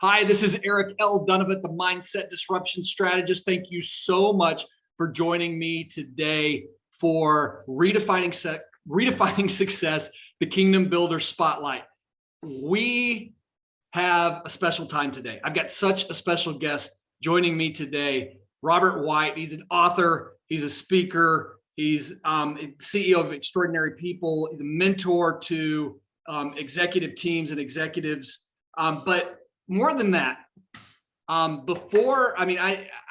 Hi, this is Eric L. Dunavant, the Mindset Disruption Strategist. Thank you so much for joining me today for Redefining Success, the Kingdom Builder Spotlight. We have a special time today. I've got such a special guest joining me today, Robert White. He's an author, he's a speaker, he's CEO of Extraordinary People, he's a mentor to executive teams and executives, but more than that, I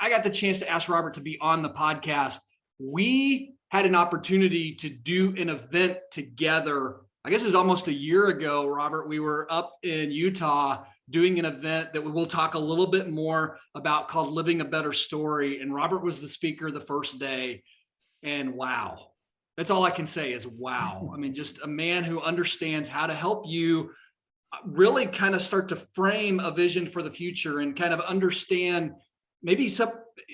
got the chance to ask Robert to be on the podcast. We had an opportunity to do an event together. I guess it was almost a year ago, Robert. We were up in Utah doing an event that we will talk a little bit more about called Living a Better Story. And Robert was the speaker the first day. And wow, that's all I can say is wow. I mean, just a man who understands how to help you really kind of start to frame a vision for the future and kind of understand maybe some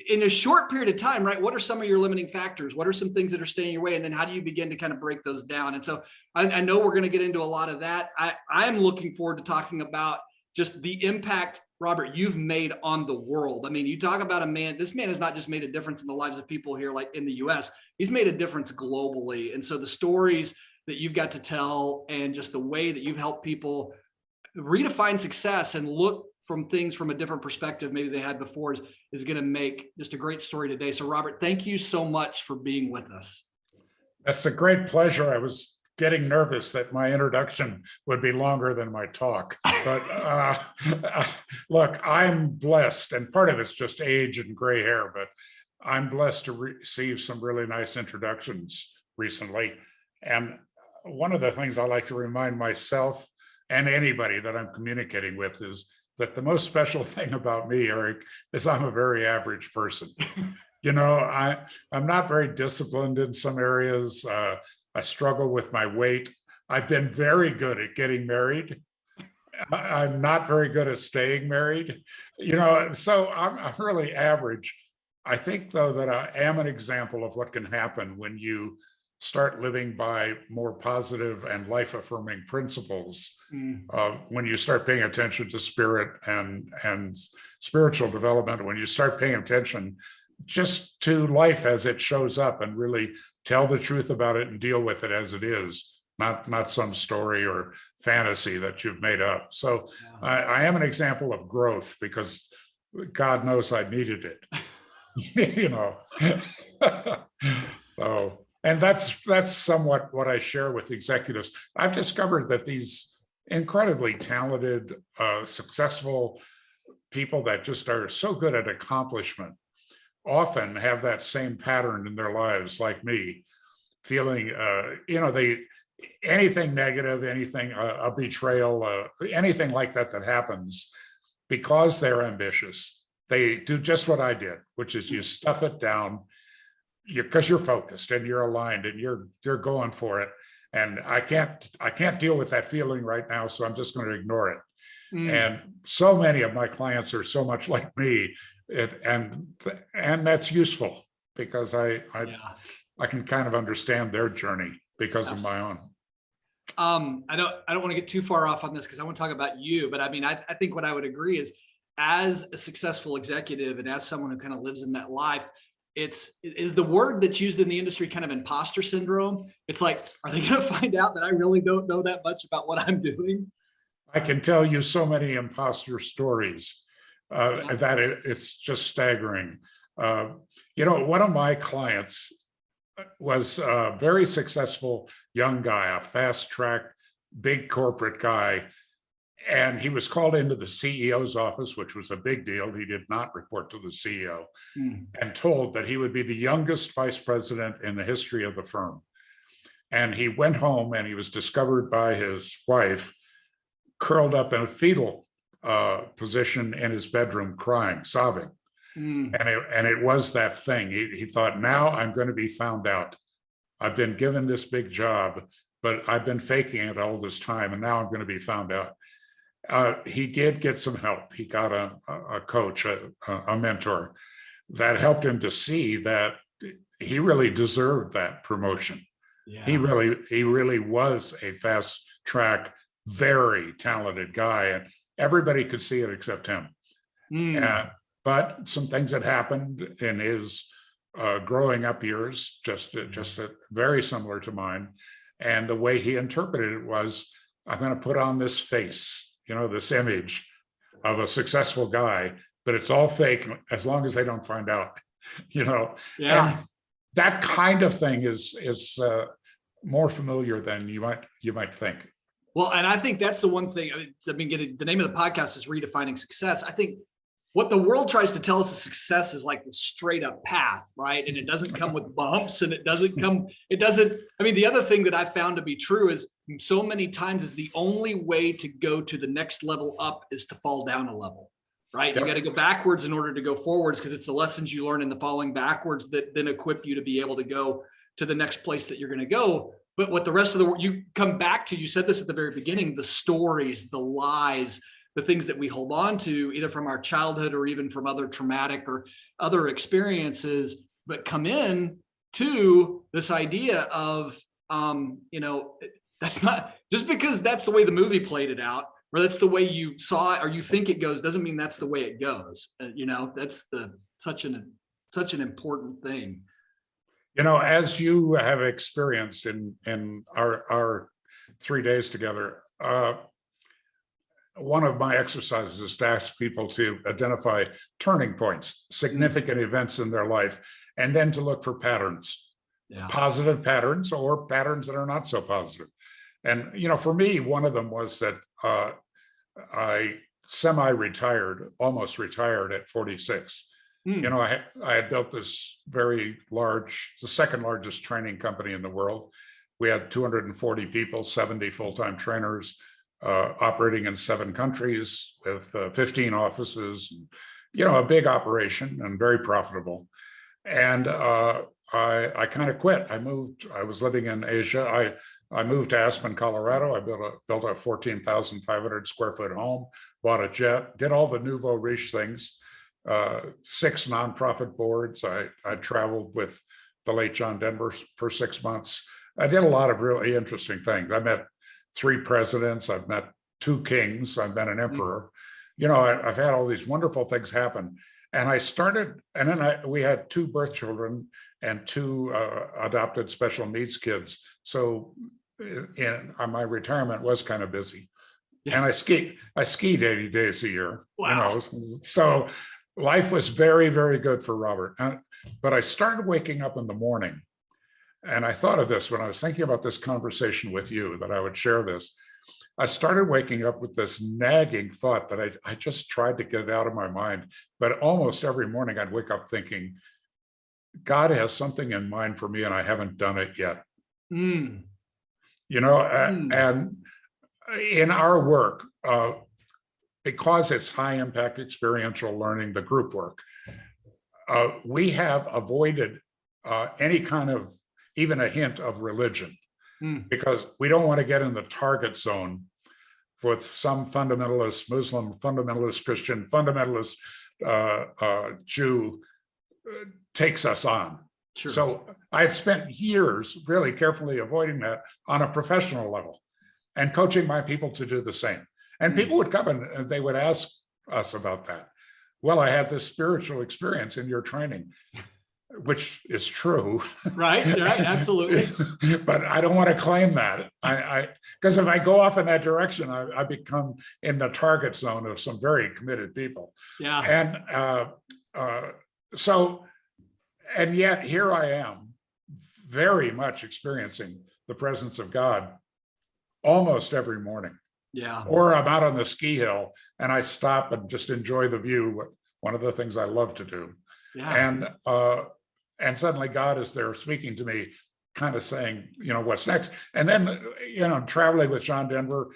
in a short period of time, right? What are some of your limiting factors? What are some things that are staying in your way? And then how do you begin to kind of break those down? And so I know we're going to get into a lot of that. I'm looking forward to talking about just the impact, Robert, you've made on the world. I mean, you talk about a man, this man has not just made a difference in the lives of people here, like in the US, he's made a difference globally. And so the stories that you've got to tell and just the way that you've helped people redefine success and look from things from a different perspective maybe they had before is going to make just a great story today. So Robert, thank you so much for being with us. That's a great pleasure. I was getting nervous that my introduction would be longer than my talk, but look, I'm blessed, and part of it's just age and gray hair, but I'm blessed to receive some really nice introductions recently. And one of the things I like to remind myself and anybody that I'm communicating with is that the most special thing about me, Eric, is I'm a very average person. You know, I'm not very disciplined in some areas. I struggle with my weight. I've been very good at getting married. I'm not very good at staying married. You know, so I'm really average. I think, though, that I am an example of what can happen when you start living by more positive and life-affirming principles. When you start paying attention to spirit and spiritual development, when you start paying attention just to life as it shows up and really tell the truth about it and deal with it as it is, not some story or fantasy that you've made up. So yeah. I am an example of growth because God knows I needed it, you know. So. And that's somewhat what I share with executives. I've discovered that these incredibly talented, successful people that just are so good at accomplishment often have that same pattern in their lives, like me, feeling, anything negative, anything, a betrayal, anything like that happens, because they're ambitious, they do just what I did, which is you stuff it down, because you're focused and you're aligned and you're going for it. And I can't deal with that feeling right now, so I'm just going to ignore it. And so many of my clients are so much like me, and that's useful because I can kind of understand their journey because of my own. I don't want to get too far off on this because I want to talk about you, but I mean, I think what I would agree is, as a successful executive and as someone who kind of lives in that life, is the word that's used in the industry kind of imposter syndrome. It's like, are they going to find out that I really don't know that much about what I'm doing? I can tell you so many imposter stories that it's just staggering. One of my clients was a very successful young guy, a fast track, big corporate guy. And he was called into the CEO's office, which was a big deal. He did not report to the CEO, and told that he would be the youngest vice president in the history of the firm. And he went home and he was discovered by his wife, curled up in a fetal position in his bedroom, crying, sobbing. And it was that thing. He thought, now I'm going to be found out. I've been given this big job, but I've been faking it all this time, and now I'm going to be found out. He did get some help. He got a coach, a mentor that helped him to see that he really deserved that promotion. Yeah. He really was a fast track, very talented guy. everybody could see it except him. Mm. But some things had happened in his growing up years, just very similar to mine. And the way he interpreted it was, I'm going to put on this face, this image of a successful guy, but it's all fake as long as they don't find out, Yeah. And that kind of thing is more familiar than you might think. Well, and I think that's the one thing. The name of the podcast is Redefining Success. I think what the world tries to tell us is success is like the straight up path, right? And it doesn't come with bumps, and the other thing that I found to be true is so many times is the only way to go to the next level up is to fall down a level, right? Yep. You got to go backwards in order to go forwards, because it's the lessons you learn in the falling backwards that then equip you to be able to go to the next place that you're going to go. But what the rest of the world, you come back to, you said this at the very beginning, the stories, the lies, the things that we hold on to, either from our childhood or even from other traumatic or other experiences, but come in to this idea of, that's not just because that's the way the movie played it out, or that's the way you saw it, or you think it goes, doesn't mean that's the way it goes. That's such an important thing. As you have experienced in our 3 days together, one of my exercises is to ask people to identify turning points, significant events in their life, and then to look for patterns, positive patterns or patterns that are not so positive. And, for me, one of them was that I semi-retired, almost retired at 46. I had built this very large, the second largest training company in the world. We had 240 people, 70 full-time trainers, operating in 7 countries with 15 offices, a big operation and very profitable. And I kind of quit. I was living in Asia. I moved to Aspen, Colorado. I built a 14,500 square foot home, bought a jet, did all the nouveau riche things, 6 nonprofit boards. I traveled with the late John Denver for 6 months. I did a lot of really interesting things. I met 3 presidents. I've met 2 kings. I've met an emperor. I've had all these wonderful things happen. And I started, and then we had 2 birth children and 2 adopted special needs kids. So my retirement was kind of busy. Yeah. And I skied 80 days a year. Wow. So life was very, very good for Robert. But I started waking up in the morning. And I thought of this when I was thinking about this conversation with you, that I would share this. I started waking up with this nagging thought that I just tried to get it out of my mind. But almost every morning I'd wake up thinking, God has something in mind for me and I haven't done it yet. And in our work, because it's high impact experiential learning, the group work, we have avoided any kind of even a hint of religion, because we don't want to get in the target zone with some fundamentalist Muslim, fundamentalist Christian, fundamentalist Jew takes us on. Sure. So I spent years really carefully avoiding that on a professional level and coaching my people to do the same. And people would come and they would ask us about that. Well, I had this spiritual experience in your training, which is true. Right, absolutely. But I don't want to claim that. Because if I go off in that direction, I become in the target zone of some very committed people. Yeah. And yet here I am, very much experiencing the presence of God almost every morning. Yeah. Or I'm out on the ski hill and I stop and just enjoy the view. One of the things I love to do. Yeah. And suddenly God is there speaking to me, kind of saying, what's next? And then, traveling with John Denver,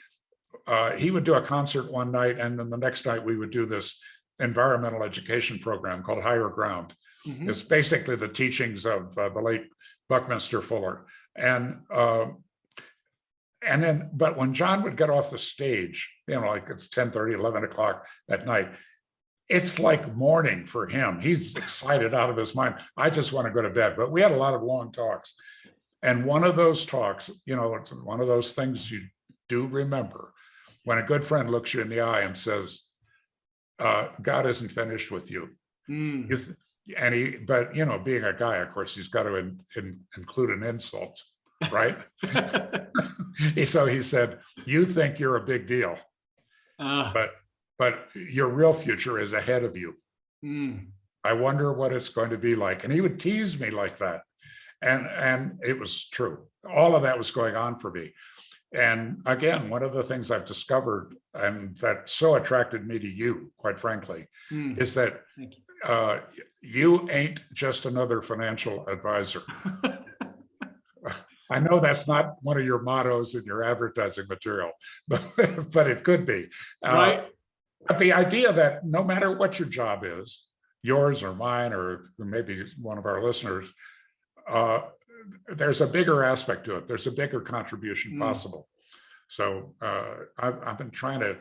he would do a concert one night, and then the next night we would do this environmental education program called Higher Ground. Mm-hmm. It's basically the teachings of the late Buckminster Fuller. But when John would get off the stage, like it's 10:30, 11 o'clock at night, it's like morning for him. He's excited out of his mind. I just want to go to bed. But we had a lot of long talks. And one of those talks, it's one of those things you do remember, when a good friend looks you in the eye and says, God isn't finished with you. But being a guy, of course, he's got to include an insult, right? So he said, you think you're a big deal, but your real future is ahead of you. I wonder what it's going to be like. And he would tease me like that. And it was true. All of that was going on for me. And again, one of the things I've discovered, and that so attracted me to you, quite frankly, is that you ain't just another financial advisor. I know that's not one of your mottos in your advertising material, but it could be. Right. But the idea that no matter what your job is, yours or mine, or maybe one of our listeners, there's a bigger aspect to it. There's a bigger contribution possible. So I've been trying to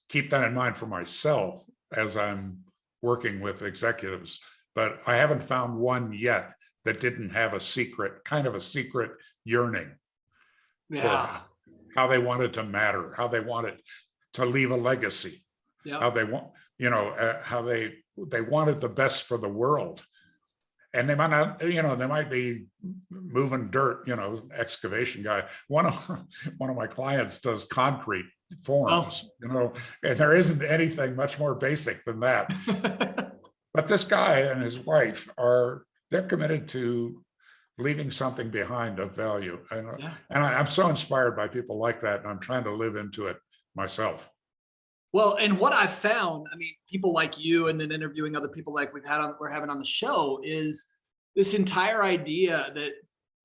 keep that in mind for myself as I'm working with executives, but I haven't found one yet that didn't have a secret yearning for how they wanted to matter, how they wanted to leave a legacy, how they want, how they wanted the best for the world. And they might not, they might be moving dirt, excavation guy. One of my clients does concrete forms, and there isn't anything much more basic than that. But this guy and his wife they're committed to leaving something behind of value. And I'm so inspired by people like that, and I'm trying to live into it myself. Well, and what I've found, people like you, and then interviewing other people like we're having on the show, is this entire idea that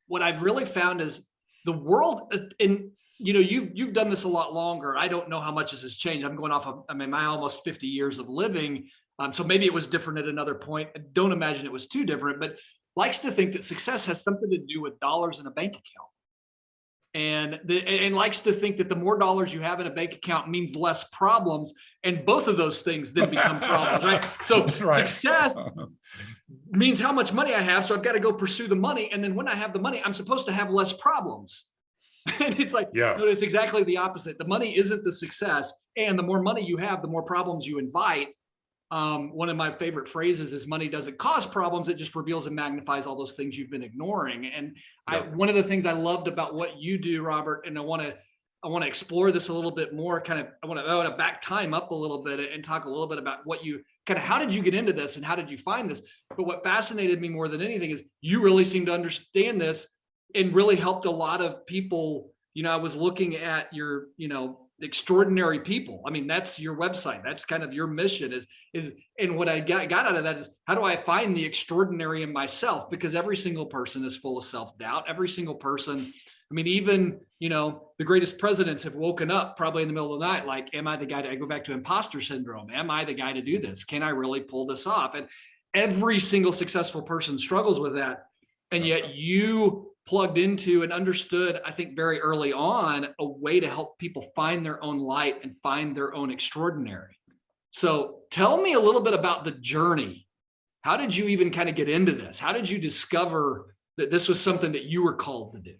what I've really found is the world, and you've done this a lot longer. I don't know how much this has changed. I'm going off of, my almost 50 years of living. So maybe it was different at another point. I don't imagine it was too different, but likes to think that success has something to do with dollars in a bank account. And likes to think that the more dollars you have in a bank account means less problems. And both of those things then become problems, right? So success means how much money I have. So I've got to go pursue the money. And then when I have the money, I'm supposed to have less problems. And it's like, no, it's exactly the opposite. The money isn't the success. And the more money you have, the more problems you invite. One of my favorite phrases is money doesn't cause problems. It just reveals and magnifies all those things you've been ignoring. And one of the things I loved about what you do, Robert, and I want to explore this a little bit more, I want to back time up a little bit and talk a little bit about how did you get into this and how did you find this? But what fascinated me more than anything is you really seem to understand this and really helped a lot of people. I was looking at your, extraordinary people. That's your website. That's kind of your mission is, and what I got out of that is, how do I find the extraordinary in myself? Because every single person is full of self-doubt. Every single person, even, the greatest presidents have woken up probably in the middle of the night. Like, am I the guy I go back to imposter syndrome? Am I the guy to do this? Can I really pull this off? And every single successful person struggles with that. And yet you plugged into and understood, I think very early on, a way to help people find their own light and find their own extraordinary. So tell me a little bit about the journey. How did you even kind of get into this? How did you discover that this was something that you were called to do?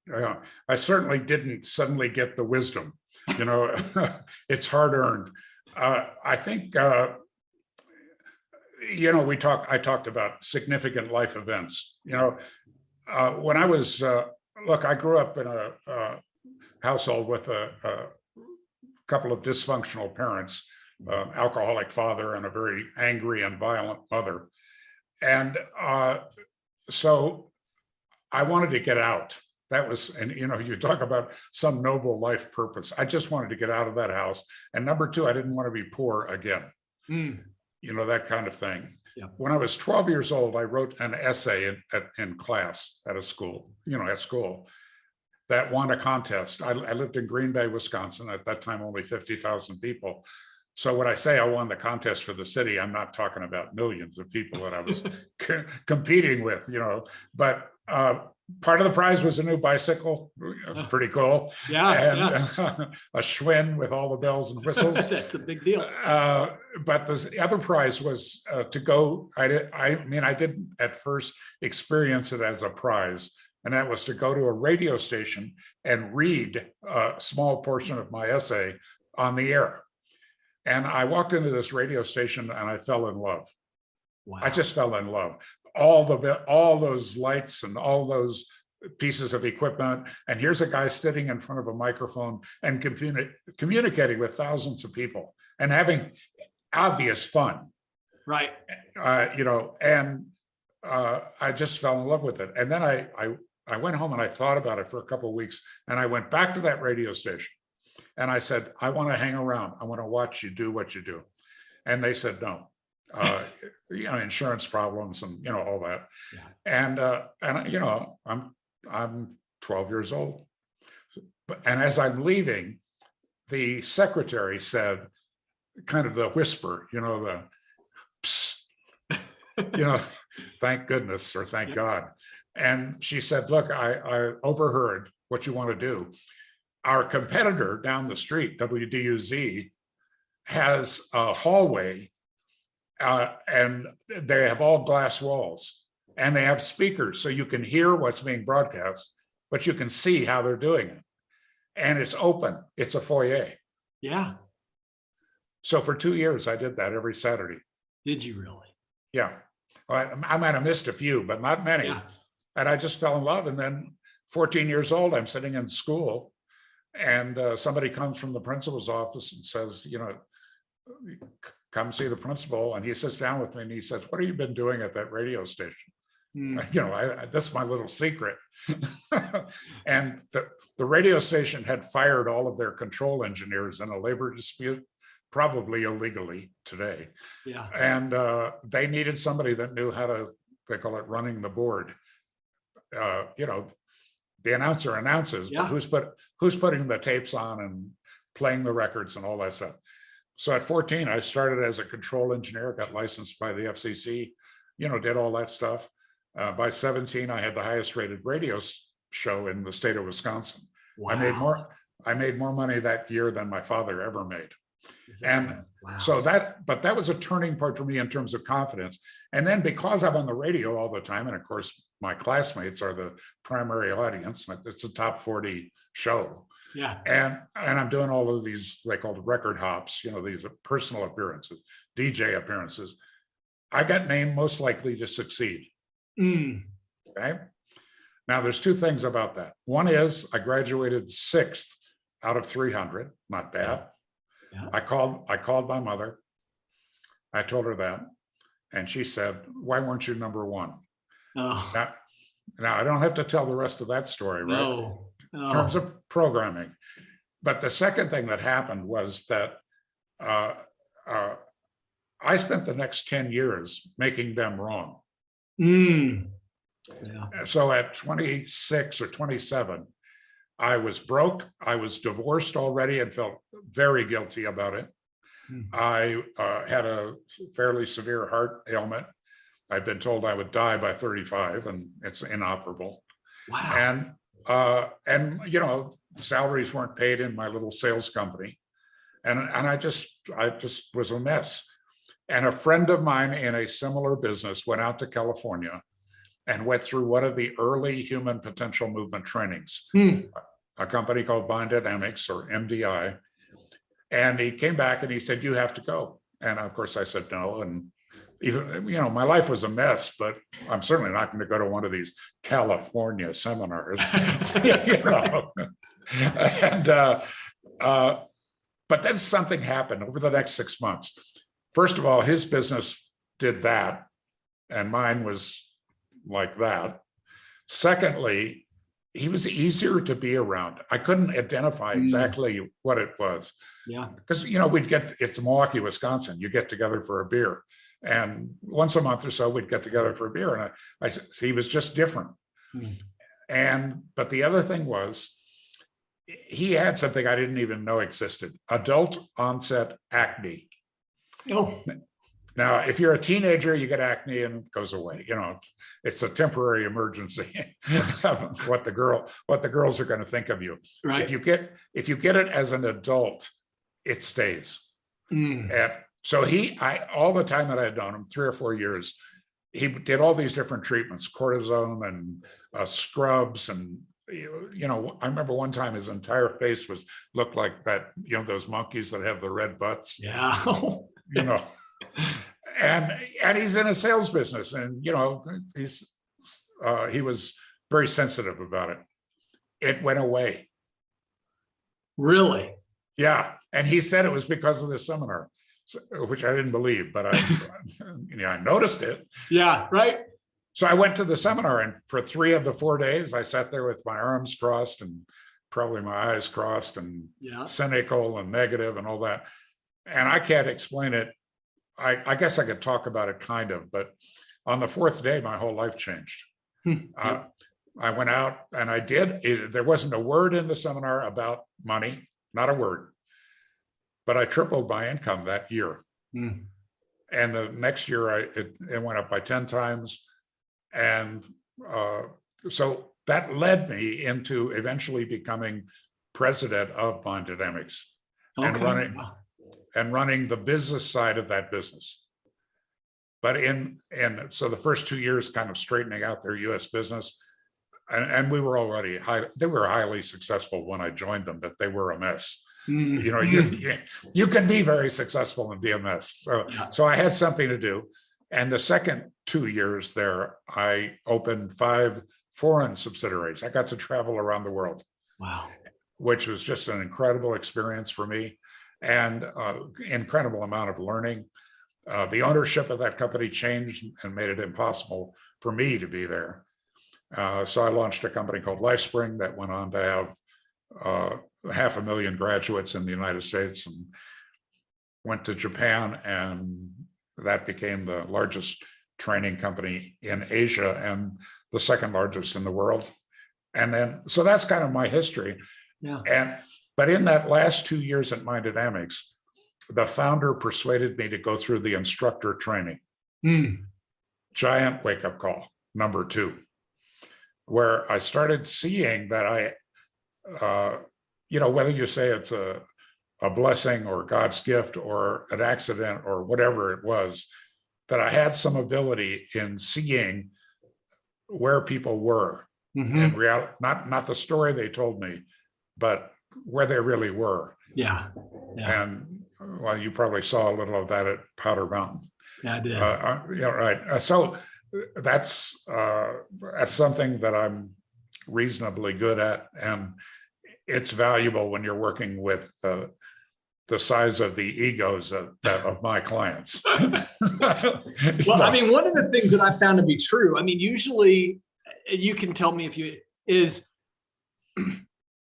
Yeah, I certainly didn't suddenly get the wisdom, it's hard earned. I think, I talked about significant life events, when I was, I grew up in a household with a couple of dysfunctional parents, alcoholic father and a very angry and violent mother. And so I wanted to get out. That was, and you talk about some noble life purpose. I just wanted to get out of that house. And number two, I didn't want to be poor again. That kind of thing. Yeah. When I was 12 years old, I wrote an essay in class at school that won a contest. I lived in Green Bay, Wisconsin. At that time, only 50,000 people. So when I say I won the contest for the city, I'm not talking about millions of people that I was competing with, but part of the prize was a new bicycle, pretty cool. And a Schwinn with all the bells and whistles. That's a big deal. But the other prize was to go. I didn't at first experience it as a prize, and that was to go to a radio station and read a small portion of my essay on the air. And I walked into this radio station and I fell in love. Wow. I just fell in love. All those lights and all those pieces of equipment. And here's a guy sitting in front of a microphone and communicating with thousands of people and having obvious fun. Right. And I just fell in love with it. And then I went home and I thought about it for a couple of weeks, and I went back to that radio station and I said, I want to hang around. I want to watch you do what you do. And they said, no, insurance problems and, all that. Yeah. And I'm 12 years old. And as I'm leaving, the secretary said, kind of the whisper, the psst, thank goodness or thank God. And she said, look, I overheard what you want to do. Our competitor down the street, WDUZ, has a hallway and they have all glass walls and they have speakers so you can hear what's being broadcast, but you can see how they're doing it. And it's open. It's a foyer. Yeah. So for 2 years, I did that every Saturday. Did you really? Yeah. I might have missed a few, but not many. Yeah. And I just fell in love. And then 14 years old, I'm sitting in school and somebody comes from the principal's office and says, come see the principal. And he sits down with me and he says, what have you been doing at that radio station? This is my little secret. And the radio station had fired all of their control engineers in a labor dispute, probably illegally today. Yeah. And they needed somebody that knew how to, they call it running the board. The announcer announces, yeah, but who's putting the tapes on and playing the records and all that stuff. So at 14, I started as a control engineer, got licensed by the FCC, did all that stuff. By 17, I had the highest rated radio show in the state of Wisconsin. Wow. I made more money that year than my father ever made. And wow. So that was a turning point for me in terms of confidence. And then because I'm on the radio all the time, and of course, my classmates are the primary audience, it's a top 40 show. Yeah. And I'm doing all of these, they call it record hops, these personal appearances, DJ appearances. I got named most likely to succeed. Okay. Now there's two things about that. One is I graduated 6th out of 300, not bad. Yeah. I called my mother. I told her that. And she said, why weren't you number one? Oh. Now I don't have to tell the rest of that story, right? No. In terms of programming. But the second thing that happened was that I spent the next 10 years making them wrong. Yeah. So at 26 or 27, I was broke. I was divorced already and felt very guilty about it. I had a fairly severe heart ailment. I'd been told I would die by 35 and it's inoperable. Wow. And salaries weren't paid in my little sales company. And I just was a mess. And a friend of mine in a similar business went out to California and went through one of the early human potential movement trainings, a company called Biodynamics or MDI. And he came back and he said, you have to go. And of course I said no. And even, my life was a mess, but I'm certainly not going to go to one of these California seminars. And, but then something happened over the next 6 months. First of all, his business did that, and mine was like that. Secondly, he was easier to be around. I couldn't identify exactly what it was. Yeah. Because, it's Milwaukee, Wisconsin. You get together for a beer. And once a month or so, we'd get together for a beer. And he was just different. But the other thing was, he had something I didn't even know existed: adult onset acne. Oh. Now, if you're a teenager, you get acne and it goes away. It's a temporary emergency. what the girls are going to think of you. Right. If you get it as an adult, it stays. And so all the time that I had known him, 3 or 4 years, he did all these different treatments, cortisone and scrubs and I remember one time his entire face looked like that, those monkeys that have the red butts, Yeah. you know, and he's in a sales business, and he was very sensitive about it. It went away. Really? Yeah, and he said it was because of the seminar, which I didn't believe, but I noticed it. Yeah, right. So I went to the seminar, and for 3 of the 4 days, I sat there with my arms crossed and probably my eyes crossed and cynical and negative and all that. And I can't explain it. I guess I could talk about it kind of, but on the 4th day, my whole life changed. I went out and I did. There wasn't a word in the seminar about money, not a word. But I tripled my income that year. And the next year, it went up by 10 times. And so that led me into eventually becoming president of Mind Dynamics and running the business side of that business. But so the first 2 years kind of straightening out their US business, and we were already they were highly successful when I joined them, but they were a mess. You can be very successful and be a mess. So I had something to do. And the second 2 years there, I opened 5 foreign subsidiaries. I got to travel around the world. Wow. Which was just an incredible experience for me, and incredible amount of learning. The ownership of that company changed and made it impossible for me to be there. So I launched a company called LifeSpring that went on to have 500,000 graduates in the United States, and went to Japan, and that became the largest training company in Asia and the second largest in the world. And then, so that's kind of my history. But in that last 2 years at Mind Dynamics, the founder persuaded me to go through the instructor training. Giant wake-up call, number 2, where I started seeing that whether you say it's a blessing or God's gift or an accident or whatever it was, that I had some ability in seeing where people were in reality, not the story they told me, but where they really were. And well, you probably saw a little of that at Powder Mountain. I did. Right. So that's something that I'm reasonably good at, and it's valuable when you're working with the size of the egos of my clients. Well, I mean, one of the things that I found to be true, I mean, usually, you can tell me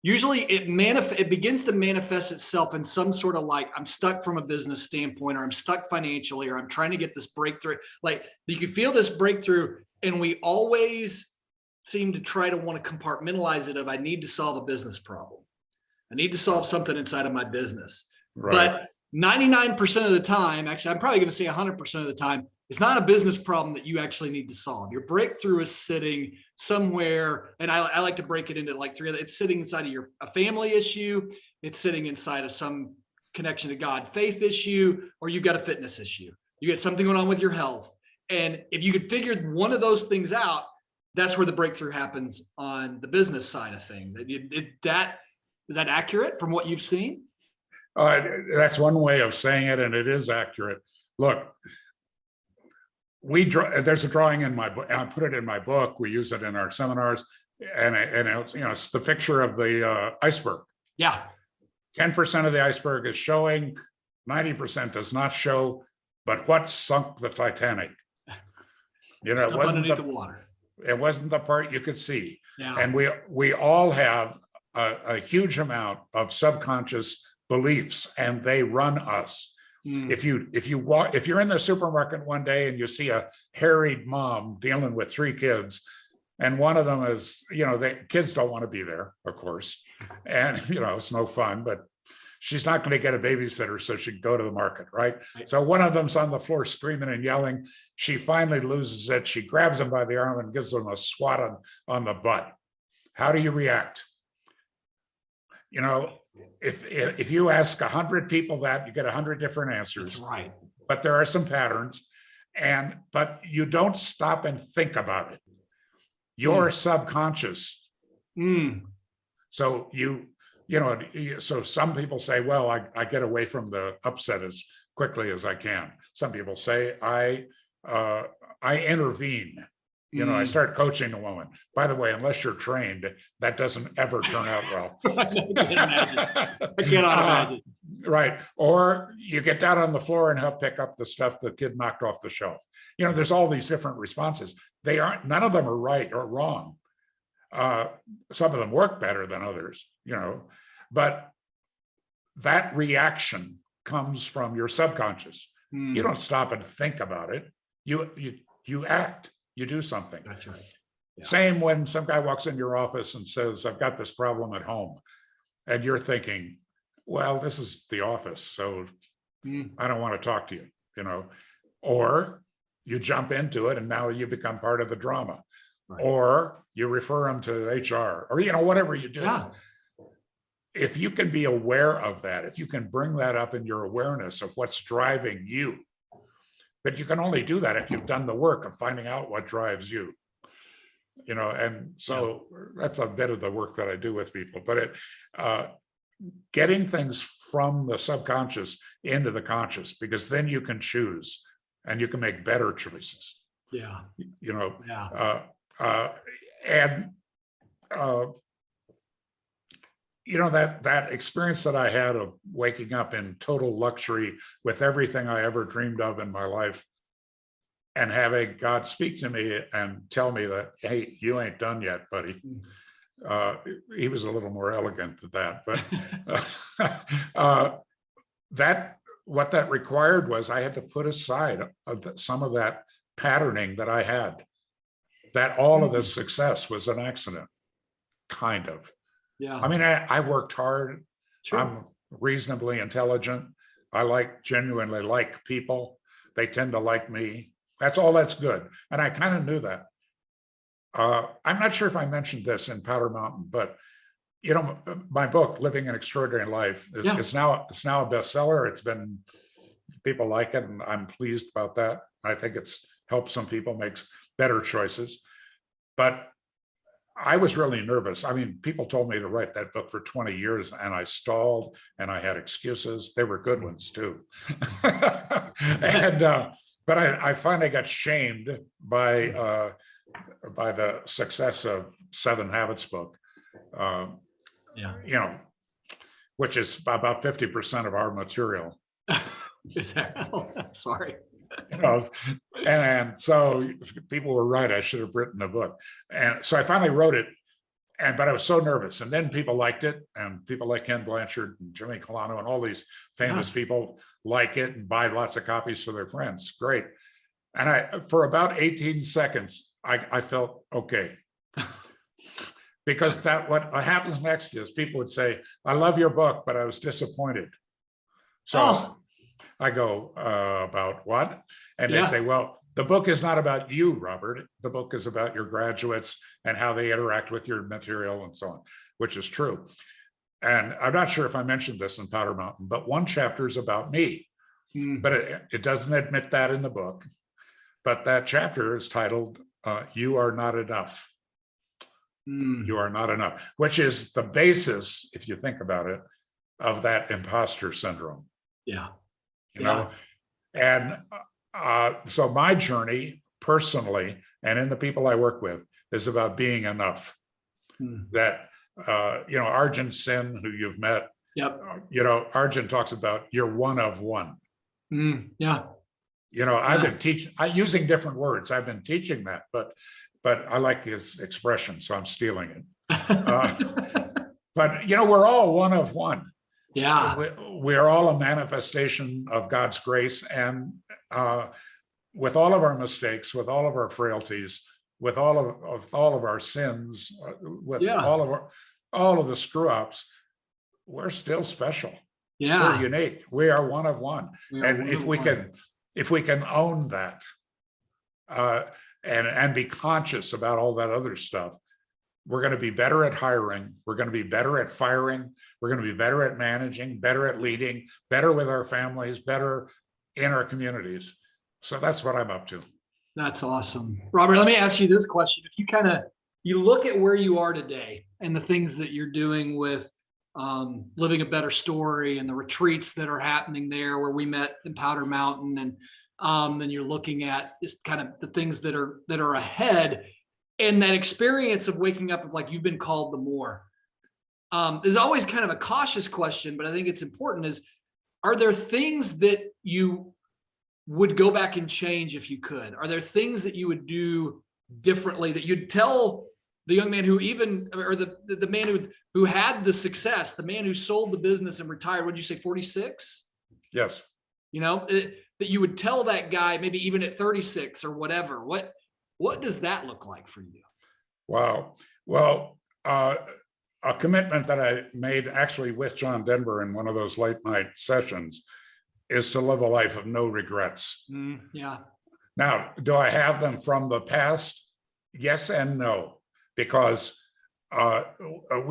usually it begins to manifest itself in some sort of like, I'm stuck from a business standpoint, or I'm stuck financially, or I'm trying to get this breakthrough. Like, you can feel this breakthrough, and we always seem to try to want to compartmentalize it of, I need to solve a business problem. I need to solve something inside of my business. Right. But 99% of the time, actually, I'm probably going to say 100% of the time, it's not a business problem that you actually need to solve. Your breakthrough is sitting somewhere, and I like to break it into like 3 other. It's sitting inside of a family issue. It's sitting inside of some connection to God, faith issue, or you've got a fitness issue. You get something going on with your health. And if you could figure one of those things out, that's where the breakthrough happens on the business side of things. Is that accurate from what you've seen? That's one way of saying it, and it is accurate. Look, there's a drawing in my book. I put it in my book. We use it in our seminars, and it's the picture of the iceberg. 10% of the iceberg is showing, 90% does not show. But what sunk the Titanic? It wasn't the water. It wasn't the part you could see. And we all have a huge amount of subconscious beliefs, and they run us. If you're in the supermarket one day and you see a harried mom dealing with 3 kids, and one of them is, the kids don't want to be there, of course, and it's no fun, but she's not going to get a babysitter, so she can go to the market, right? So one of them's on the floor screaming and yelling. She finally loses it. She grabs him by the arm and gives him a swat on the butt. How do you react? If you ask 100 people that, you get 100 different answers. That's right. But there are some patterns, but you don't stop and think about it. Your subconscious Mm. So so some people say, well, I get away from the upset as quickly as I can. Some people say I intervene. I start coaching a woman. By the way, unless you're trained, that doesn't ever turn out well. I can't imagine. I cannot imagine. Right. Or you get down on the floor and help pick up the stuff the kid knocked off the shelf. There's all these different responses. None of them are right or wrong. Some of them work better than others, but that reaction comes from your subconscious. You don't stop and think about it. You act, you do something. That's right. Yeah. Same when some guy walks in your office and says, I've got this problem at home. And you're thinking, well, this is the office, so I don't want to talk to you, or you jump into it and now you become part of the drama. Right. Or you refer them to HR, or whatever you do. Yeah. If you can be aware of that, if you can bring that up in your awareness of what's driving you, but you can only do that if you've done the work of finding out what drives you. And so that's a bit of the work that I do with people. But getting things from the subconscious into the conscious, because then you can choose and you can make better choices. Yeah. That experience that I had of waking up in total luxury with everything I ever dreamed of in my life, and having God speak to me and tell me that, hey, you ain't done yet, buddy. He was a little more elegant than that, but what that required was I had to put aside some of that patterning that I had. That all of this success was an accident, kind of. Yeah. I mean, I worked hard. Sure. I'm reasonably intelligent. I genuinely like people. They tend to like me. That's good. And I kind of knew that. I'm not sure if I mentioned this in Powder Mountain, but my book, Living an Extraordinary Life, it's now a bestseller. People like it, and I'm pleased about that. I think it's helped some people make better choices. But I was really nervous. I mean, people told me to write that book for 20 years, and I stalled, and I had excuses. They were good ones too. But I finally got shamed by the success of 7 Habits book. Which is about 50% of our material. Is that? Oh, sorry. And so people were right. I should have written a book. And so I finally wrote it, but I was so nervous. And then people liked it, and people like Ken Blanchard and Jimmy Colano and all these famous people like it and buy lots of copies for their friends. Great. And for about 18 seconds, I felt okay. Because what happens next is people would say, I love your book, but I was disappointed. So I go, about what? And they'd say, well, the book is not about you, Robert. The book is about your graduates and how they interact with your material and so on, which is true. And I'm not sure if I mentioned this in Powder Mountain, but one chapter is about me. But it doesn't admit that in the book. But that chapter is titled, You Are Not Enough. You are not enough, which is the basis, if you think about it, of that imposter syndrome. Yeah. And so my journey personally, and in the people I work with, is about being enough. That, Arjun Sin, who you've met, Arjun talks about you're one of one. I've been teaching, using different words. I've been teaching that, but I like his expression, so I'm stealing it. But we're all one of one. Yeah, we're all a manifestation of God's grace, and with all of our mistakes, with all of our frailties, with all of our sins, with all of the screw ups, we're still special. Yeah, we're unique. We are one of one, and if we can own that, and be conscious about all that other stuff, we're going to be better at hiring. We're going to be better at firing. We're going to be better at managing, better at leading, better with our families, better in our communities. So that's what I'm up to. That's awesome. Robert, let me ask you this question. If you kind of you look at where you are today and the things that you're doing with Living a Better Story and the retreats that are happening there where we met in Powder Mountain, and then you're looking at just kind of the things that are ahead, and that experience of waking up of like you've been called to more. There's always kind of a cautious question, but I think it's important is, are there things that you would go back and change if you could? Are there things that you would do differently that you'd tell the young man who the man who had the success, the man who sold the business and retired, what'd you say, 46? Yes. That you would tell that guy, maybe even at 36 or whatever. What does that look like for you? Wow. Well, a commitment that I made actually with John Denver in one of those late night sessions is to live a life of no regrets. Yeah. Now, do I have them from the past? Yes and no, because I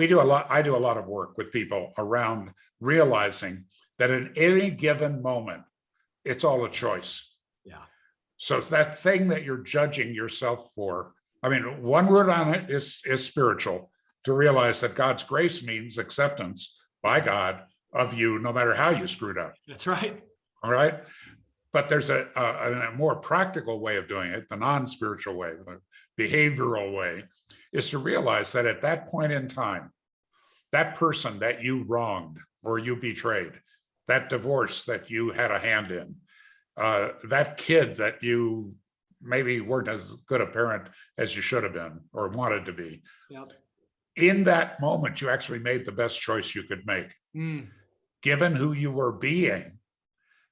do a lot of work with people around realizing that at any given moment, it's all a choice. Yeah. So it's that thing that you're judging yourself for. I mean, one word on it is spiritual, to realize that God's grace means acceptance by God of you, no matter how you screwed up. That's right. All right. But there's a more practical way of doing it, the non-spiritual way, the behavioral way, is to realize that at that point in time, that person that you wronged or you betrayed, that divorce that you had a hand in, that kid that you maybe weren't as good a parent as you should have been or wanted to be. Yep. In that moment, you actually made the best choice you could make. Given who you were being,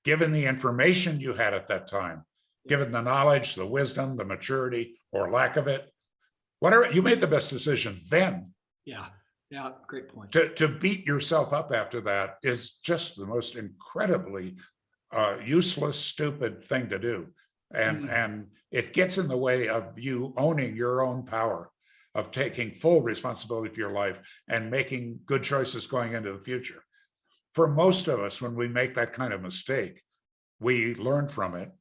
given the information you had at that time, given the knowledge, the wisdom, the maturity, or lack of it, whatever, you made the best decision then. Yeah. Yeah. Great point. To beat yourself up after that is just the most incredibly useless, stupid thing to do. And it gets in the way of you owning your own power, of taking full responsibility for your life and making good choices going into the future. For most of us, when we make that kind of mistake, we learn from it.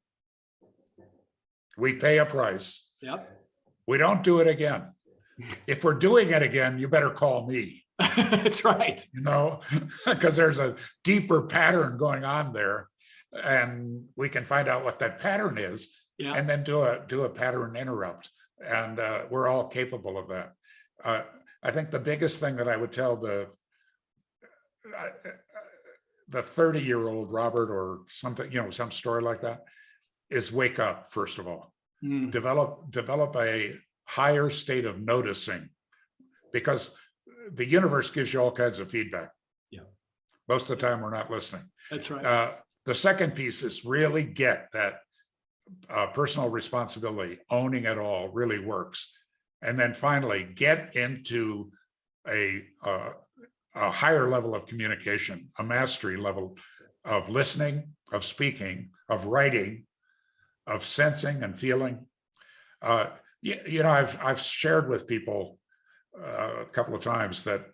We pay a price. Yep. We don't do it again. If we're doing it again, you better call me. That's right. Because there's a deeper pattern going on there, and we can find out what that pattern is, and then do a pattern interrupt. And we're all capable of that. I think the biggest thing that I would tell the 30-year-old Robert, or something, some story like that, is wake up, first of all. Develop a higher state of noticing, because the universe gives you all kinds of feedback. Yeah. Most of the time we're not listening. That's right. The second piece is really get that personal responsibility, owning it all really works. And then finally, get into a higher level of communication, a mastery level of listening, of speaking, of writing, of sensing and feeling. I've shared with people a couple of times that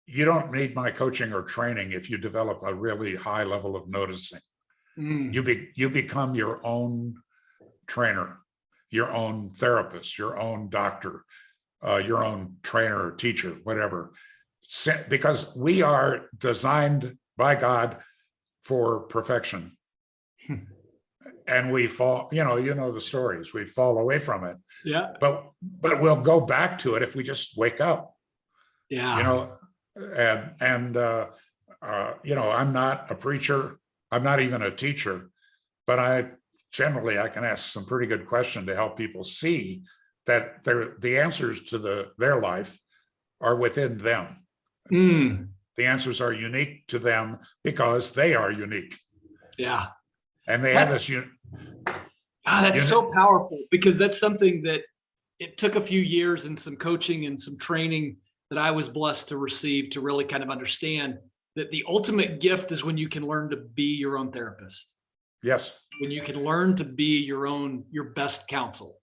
you don't need my coaching or training if you develop a really high level of noticing. You become your own trainer, your own therapist, your own doctor, your own trainer or teacher, whatever. Because we are designed by God for perfection. And we fall, the stories, we fall away from it. Yeah. But we'll go back to it if we just wake up. Yeah. I'm not a preacher. I'm not even a teacher, but I can ask some pretty good questions to help people see that the answers to their life are within them. The answers are unique to them because they are unique. Yeah. And they have this. That's so powerful, because that's something that it took a few years and some coaching and some training that I was blessed to receive to really kind of understand that the ultimate gift is when you can learn to be your own therapist. Yes. When you can learn to be your best counsel.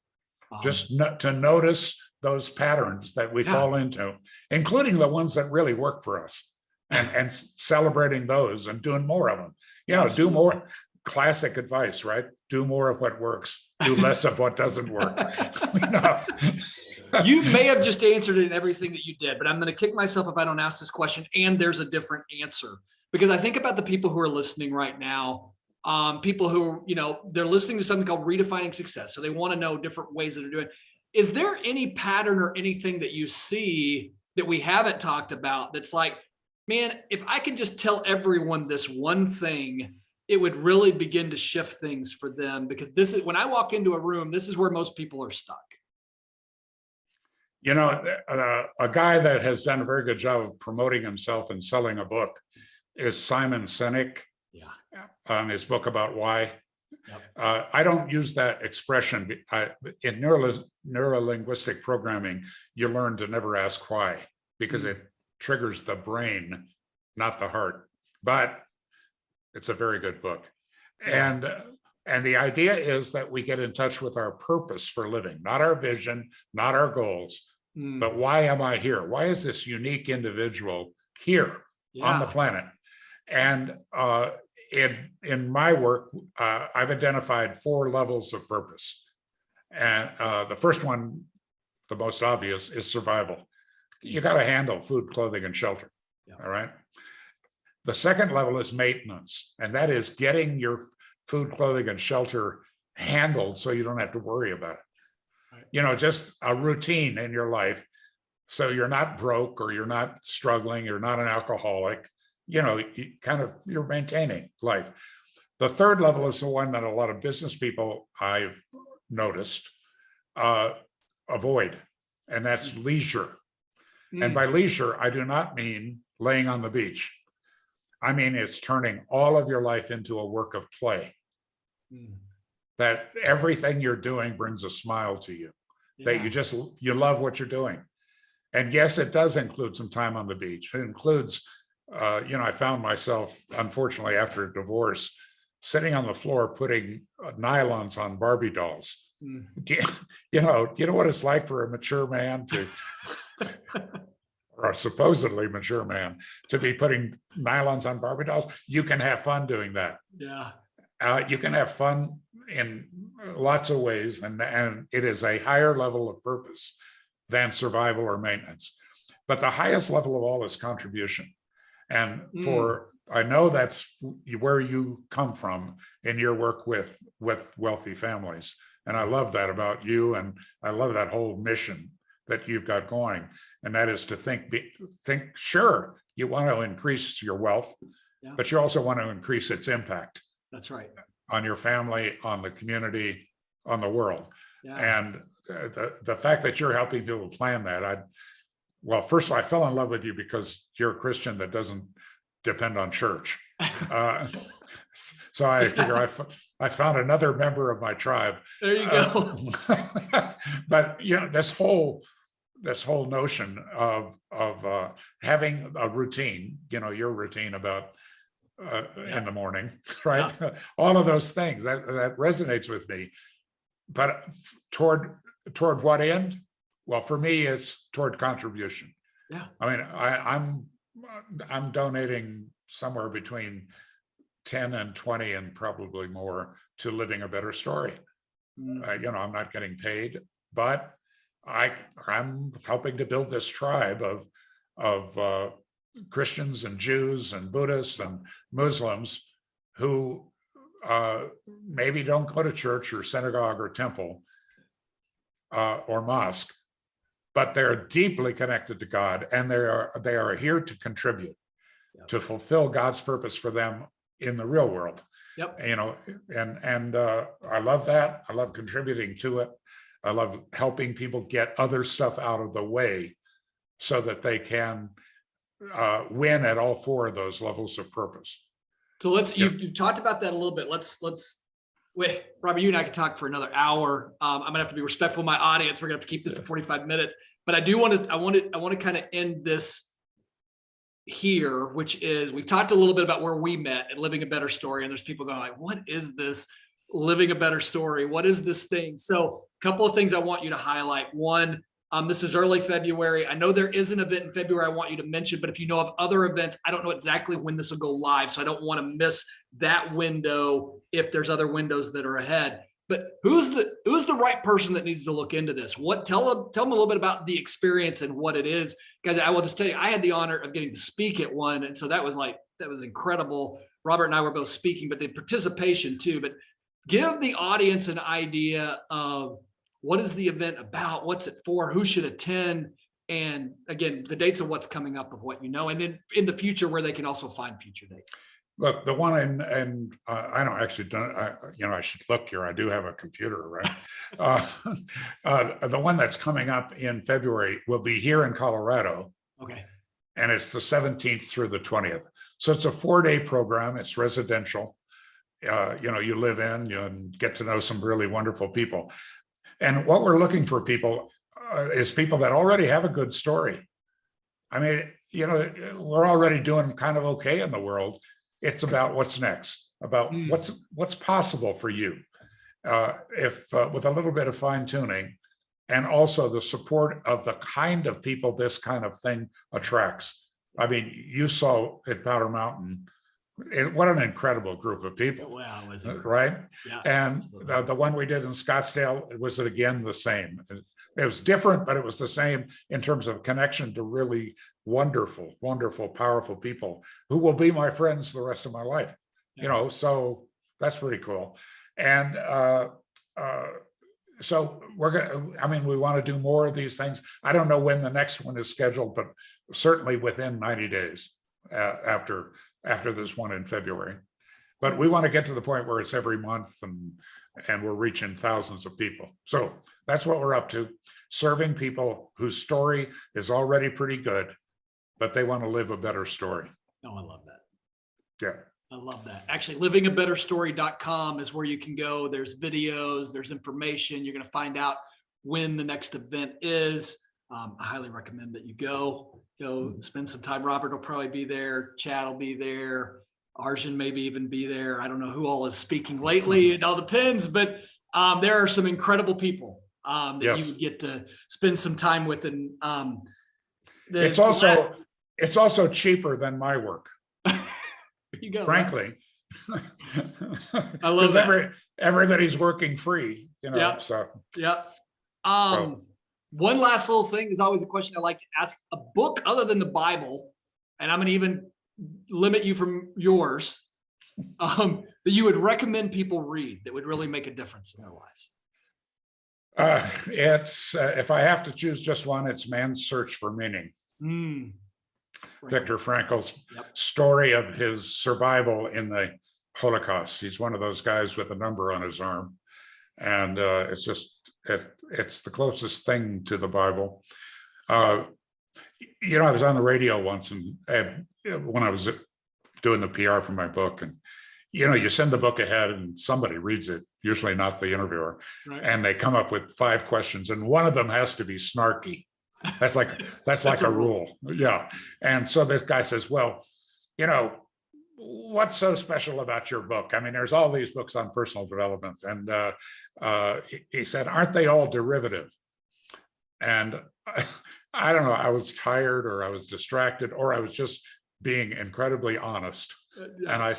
Just to notice those patterns that we fall into, including the ones that really work for us, and celebrating those and doing more of them. Do more. Classic advice, right? Do more of what works. Do less of what doesn't work. You may have just answered it in everything that you did, but I'm going to kick myself if I don't ask this question and there's a different answer. Because I think about the people who are listening right now, people who, they're listening to something called Redefining Success. So they want to know different ways that they're doing it. Is there any pattern or anything that you see that we haven't talked about that's like, man, if I can just tell everyone this one thing, it would really begin to shift things for them? Because this is, when I walk into a room, this is where most people are stuck. A guy that has done a very good job of promoting himself and selling a book is Simon Sinek. Yeah. On his book about why. Yep. I don't use that expression. In neurolinguistic programming, you learn to never ask why, because it triggers the brain, not the heart. But it's a very good book. And the idea is that we get in touch with our purpose for living, not our vision, not our goals, but why am I here? Why is this unique individual here on the planet? And in my work, I've identified 4 levels of purpose. And the first one, the most obvious, is survival. You got to handle food, clothing, and shelter. Yeah. All right. The second level is maintenance, and that is getting your food, clothing, and shelter handled so you don't have to worry about it. Right. Just a routine in your life, so you're not broke or you're not struggling, you're not an alcoholic. You're maintaining life. The third level is the one that a lot of business people I've noticed avoid, and that's leisure. And by leisure, I do not mean laying on the beach. I mean, it's turning all of your life into a work of play. That everything you're doing brings a smile to you, that you love what you're doing. And yes, it does include some time on the beach. It includes, I found myself, unfortunately, after a divorce, sitting on the floor putting nylons on Barbie dolls. Do you know what it's like for a mature man to, or a supposedly mature man, to be putting nylons on Barbie dolls? You can have fun doing that. Yeah. You can have fun in lots of ways, and it is a higher level of purpose than survival or maintenance. But the highest level of all is contribution. And I know that's where you come from in your work with wealthy families. And I love that about you. And I love that whole mission that you've got going. And that is to think, sure, you want to increase your wealth, but you also want to increase its impact. That's right. On your family, on the community, on the world. Yeah. And the fact that you're helping people plan that, first of all, I fell in love with you because you're a Christian that doesn't depend on church. So I figure I found another member of my tribe. There you go. But this whole notion of having a routine, your routine about in the morning, right? Yeah. All of those things that resonates with me. But toward what end? Well, for me, it's toward contribution. Yeah. I mean, I'm donating somewhere between 10 and 20 and probably more to Living a Better Story. I'm not getting paid, but I'm helping to build this tribe of Christians and Jews and Buddhists and Muslims who maybe don't go to church or synagogue or temple or mosque, but they're deeply connected to God, and they are here to contribute, to fulfill God's purpose for them in the real world. Yep. And I love that. I love contributing to it. I love helping people get other stuff out of the way so that they can win at all 4 of those levels of purpose. So you've talked about that a little bit. Let's wait, Robert, you and I could talk for another hour. I'm gonna have to be respectful of my audience. We're gonna have to keep this to 45 minutes, but I want to kind of end this here, which is, we've talked a little bit about where we met and Living a Better Story. And there's people going like, what is this Living a Better Story? What is this thing? So a couple of things I want you to highlight. One, this is early February. I know there is an event in February I want you to mention, but if you know of other events, I don't know exactly when this will go live. So I don't want to miss that window if there's other windows that are ahead. but who's the right person that needs to look into this? Tell them a little bit about the experience and what it is. Guys, I will just tell you, I had the honor of getting to speak at one. And so that was incredible. Robert and I were both speaking, but the participation too. But give the audience an idea of what is the event about, what's it for, who should attend, and again, the dates of what's coming up of what you know, and then in the future where they can also find future dates. Look, the one I don't actually I should look here. I do have a computer, right? The one that's coming up in February will be here in Colorado. Okay. And it's the 17th through the 20th. So it's a 4-day program. It's residential. You live in, and get to know some really wonderful people. And what we're looking for people is people that already have a good story. I mean, we're already doing kind of okay in the world. It's about what's next, about what's possible for you. If with a little bit of fine tuning, and also the support of the kind of people this kind of thing attracts. I mean, you saw at Powder Mountain, what an incredible group of people. Wow, was it right? Yeah. And the one we did in Scottsdale, was it again the same? It was different, but it was the same in terms of connection to really wonderful, wonderful, powerful people who will be my friends the rest of my life. Yeah. So that's pretty cool. And so we want to do more of these things. I don't know when the next one is scheduled, but certainly within 90 days after this one in February. But we want to get to the point where it's every month and we're reaching thousands of people. So that's what we're up to, serving people whose story is already pretty good, but they want to live a better story. Oh, I love that. Yeah. I love that. Actually, livingabetterstory.com is where you can go. There's videos, there's information. You're going to find out when the next event is. I highly recommend that you go spend some time. Robert will probably be there. Chad will be there. Arjun maybe even be there. I don't know who all is speaking lately. It all depends, but there are some incredible people that you would get to spend some time with. And it's also cheaper than my work. You go, frankly. Right? I love that. Everybody's working free, Yep. So yeah. One last little thing is always a question I like to ask: a book other than the Bible, and I'm going to even limit you from yours, that you would recommend people read that would really make a difference in their lives. It's if I have to choose just one, it's Man's Search for Meaning. Viktor Frankl's story of his survival in the Holocaust. He's one of those guys with a number on his arm. And it's the closest thing to the Bible. I was on the radio once and when I was doing the PR for my book, and you send the book ahead and somebody reads it, usually not the interviewer, right. And they come up with 5 questions and one of them has to be snarky. That's like a rule. Yeah. And so this guy says, well, what's so special about your book? I mean, there's all these books on personal development. And he said, aren't they all derivative? And I don't know, I was tired or I was distracted or I was just being incredibly honest. And I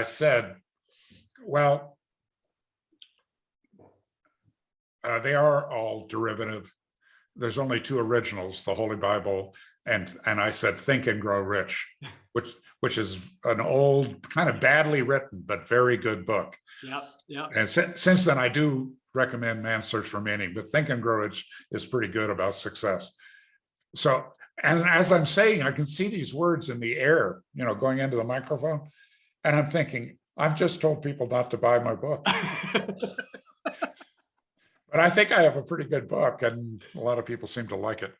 said, well, they are all derivative. There's only 2 originals, the Holy Bible, and I said, Think and Grow Rich, which is an old, kind of badly written, but very good book. Yeah. And since then, I do recommend Man's Search for Meaning, but Think and Grow Rich is pretty good about success. So, and as I'm saying, I can see these words in the air, going into the microphone, and I'm thinking, I've just told people not to buy my book. But I think I have a pretty good book, and a lot of people seem to like it.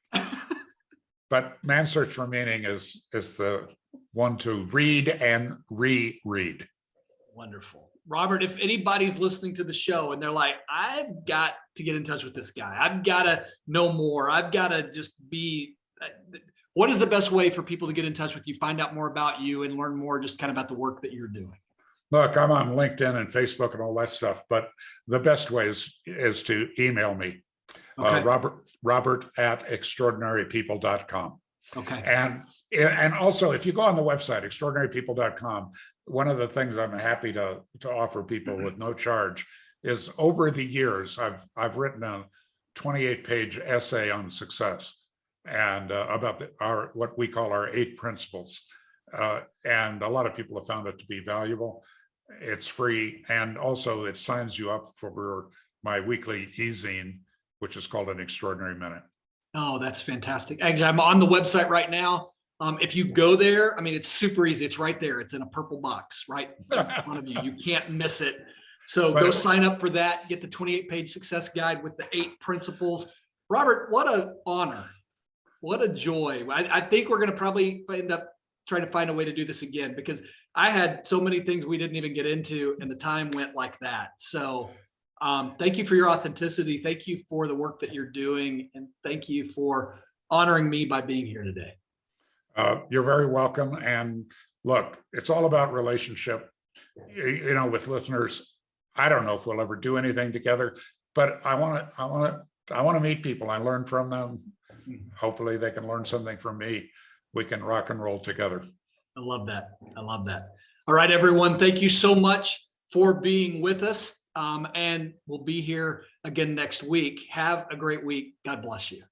But Man's Search for Meaning is the one to read and reread. Wonderful. Robert, if anybody's listening to the show and they're like, I've got to get in touch with this guy, I've got to know more, I've got to just be, what is the best way for people to get in touch with you, find out more about you, and learn more just kind of about the work that you're doing? Look, I'm on LinkedIn and Facebook and all that stuff, but the best way is to email me, okay. Robert@extraordinarypeople.com. Okay. And also, if you go on the website, extraordinarypeople.com, one of the things I'm happy to offer people with no charge is over the years, I've written a 28-page essay on success and about what we call our 8 principles. And a lot of people have found it to be valuable. It's free, and also it signs you up for my weekly e-zine, which is called An Extraordinary Minute. Oh, that's fantastic. Actually, I'm on the website right now. If you go there, I mean, it's super easy. It's right there. It's in a purple box right in front of you. You can't miss it. So go sign up for that. Get the 28-page success guide with the 8 principles. Robert, what an honor. What a joy. I think we're going to probably end up trying to find a way to do this again, because I had so many things we didn't even get into and the time went like that. So thank you for your authenticity. Thank you for the work that you're doing. And thank you for honoring me by being here today. You're very welcome. And look, it's all about relationship. You know, with listeners, I don't know if we'll ever do anything together, but I want to meet people. I learn from them. Hopefully they can learn something from me. We can rock and roll together. I love that. I love that. All right, everyone. Thank you so much for being with us. And we'll be here again next week. Have a great week. God bless you.